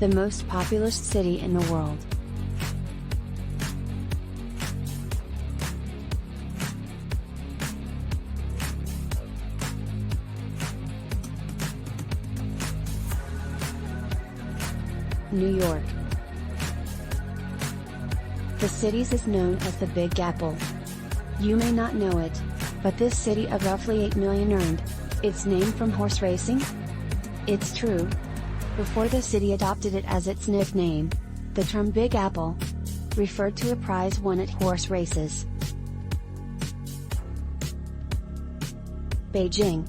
the most populous city in the world. New York. The city is known as the Big Apple. You may not know it, but this city of roughly 8 million earned its name from horse racing? It's true. Before the city adopted it as its nickname, the term Big Apple referred to a prize won at horse races. Beijing.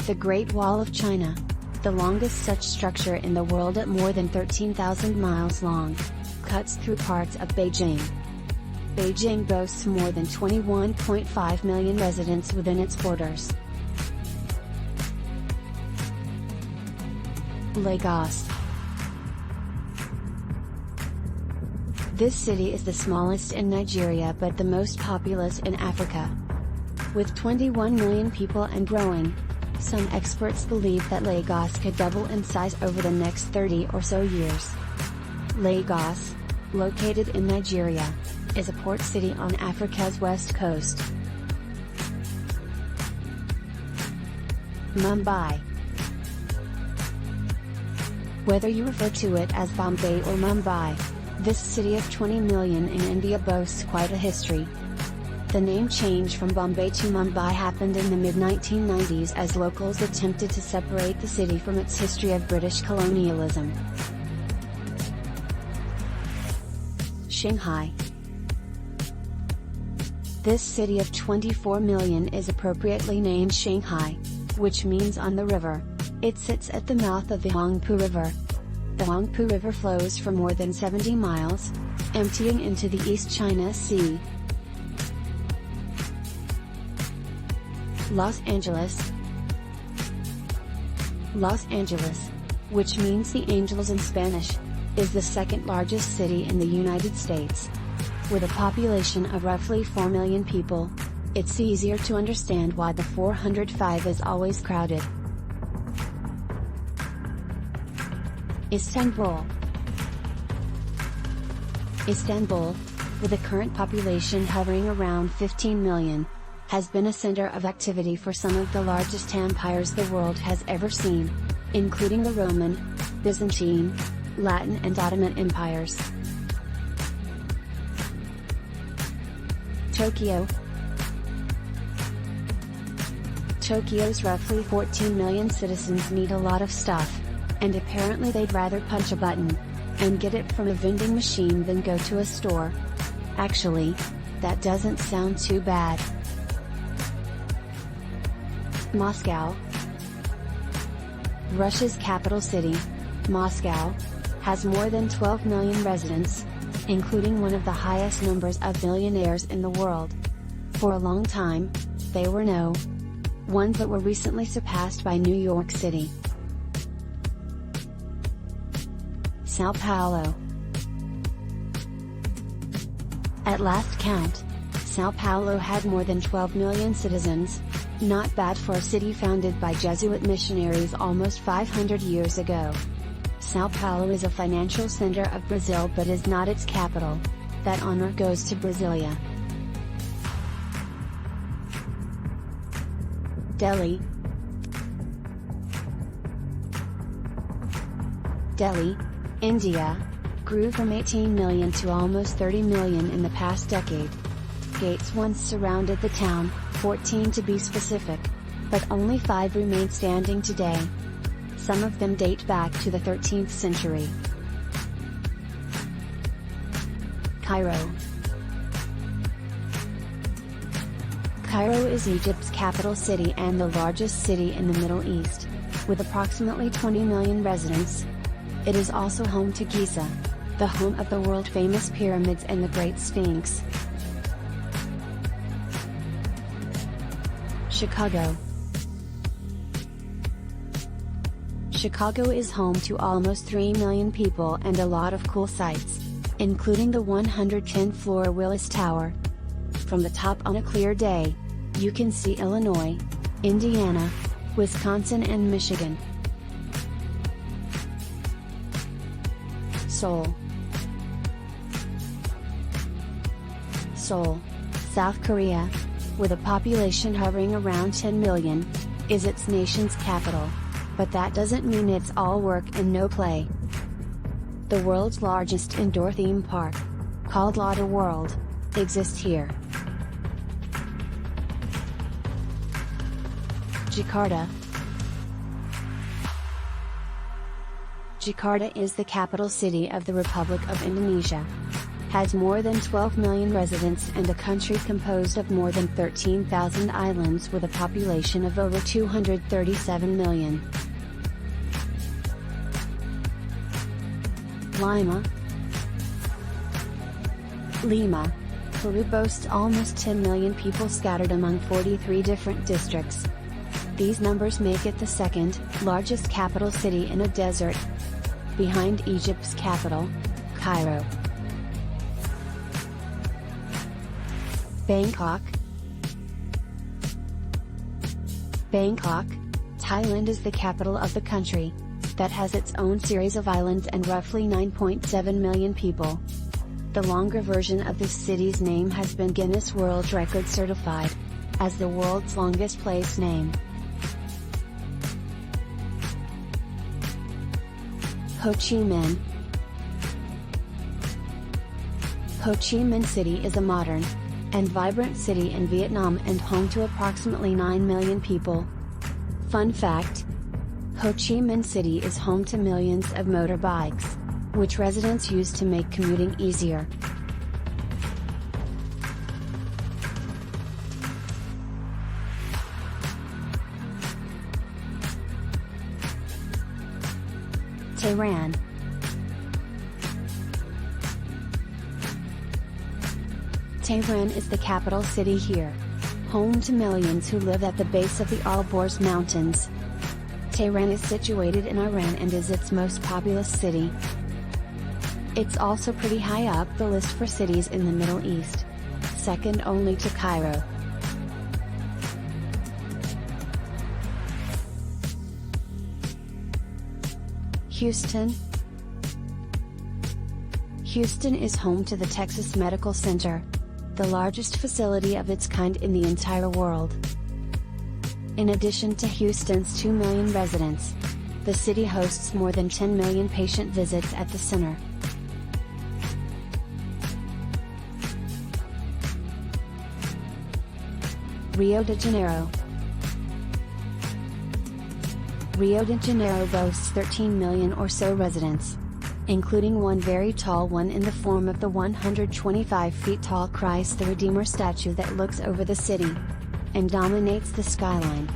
The Great Wall of China, the longest such structure in the world at more than 13,000 miles long, cuts through parts of Beijing. Beijing boasts more than 21.5 million residents within its borders. Lagos. This city is the smallest in Nigeria but the most populous in Africa. With 21 million people and growing, some experts believe that Lagos could double in size over the next 30 or so years. Lagos, located in Nigeria, is a port city on Africa's west coast. Mumbai. Whether you refer to it as Bombay or Mumbai, this city of 20 million in India boasts quite a history. The name change from Bombay to Mumbai happened in the mid-1990s as locals attempted to separate the city from its history of British colonialism. Shanghai. This city of 24 million is appropriately named Shanghai, which means on the river. It sits at the mouth of the Huangpu River. The Huangpu River flows for more than 70 miles, emptying into the East China Sea. Los Angeles. Los Angeles, which means the angels in Spanish, is the second largest city in the United States. With a population of roughly 4 million people, it's easier to understand why the 405 is always crowded. Istanbul. Istanbul, with a current population hovering around 15 million, has been a center of activity for some of the largest empires the world has ever seen, including the Roman, Byzantine, Latin and Ottoman empires. Tokyo. Tokyo's roughly 14 million citizens need a lot of stuff, and apparently they'd rather punch a button and get it from a vending machine than go to a store. Actually, that doesn't sound too bad. Moscow. Russia's capital city, Moscow, has more than 12 million residents, including one of the highest numbers of millionaires in the world. For a long time, they were no one but were recently surpassed by New York City. Sao Paulo. At last count, Sao Paulo had more than 12 million citizens. Not bad for a city founded by Jesuit missionaries almost 500 years ago. Sao Paulo is a financial center of Brazil but is not its capital. That honor goes to Brasilia. Delhi. Delhi, India, grew from 18 million to almost 30 million in the past decade. Gates once surrounded the town, 14 to be specific, but only 5 remain standing today. Some of them date back to the 13th century. Cairo. Cairo is Egypt's capital city and the largest city in the Middle East, with approximately 20 million residents. It is also home to Giza, the home of the world-famous pyramids and the Great Sphinx. Chicago. Chicago is home to almost 3 million people and a lot of cool sights, including the 110-floor Willis Tower. From the top on a clear day, you can see Illinois, Indiana, Wisconsin and Michigan. Seoul. Seoul, South Korea, with a population hovering around 10 million, is its nation's capital, but that doesn't mean it's all work and no play. The world's largest indoor theme park, called Lotte World, exists here. Jakarta. Jakarta is the capital city of the Republic of Indonesia. Has more than 12 million residents and a country composed of more than 13,000 islands with a population of over 237 million. Lima, Peru boasts almost 10 million people scattered among 43 different districts. These numbers make it the second largest capital city in a desert, behind Egypt's capital, Cairo. Bangkok. Thailand is the capital of the country, that has its own series of islands and roughly 9.7 million people. The longer version of this city's name has been Guinness World Record certified, as the world's longest place name. Ho Chi Minh. Ho Chi Minh City is a modern and vibrant city in Vietnam and home to approximately 9 million people. Fun fact: Ho Chi Minh City is home to millions of motorbikes, which residents use to make commuting easier. Tehran. Tehran is the capital city here, home to millions who live at the base of the Alborz Mountains. Tehran is situated in Iran and is its most populous city. It's also pretty high up the list for cities in the Middle East, second only to Cairo. Houston. Houston is home to the Texas Medical Center, the largest facility of its kind in the entire world. In addition to Houston's 2 million residents, the city hosts more than 10 million patient visits at the center. Rio de Janeiro. Rio de Janeiro boasts 13 million or so residents, including one very tall one in the form of the 125 feet tall Christ the Redeemer statue that looks over the city and dominates the skyline.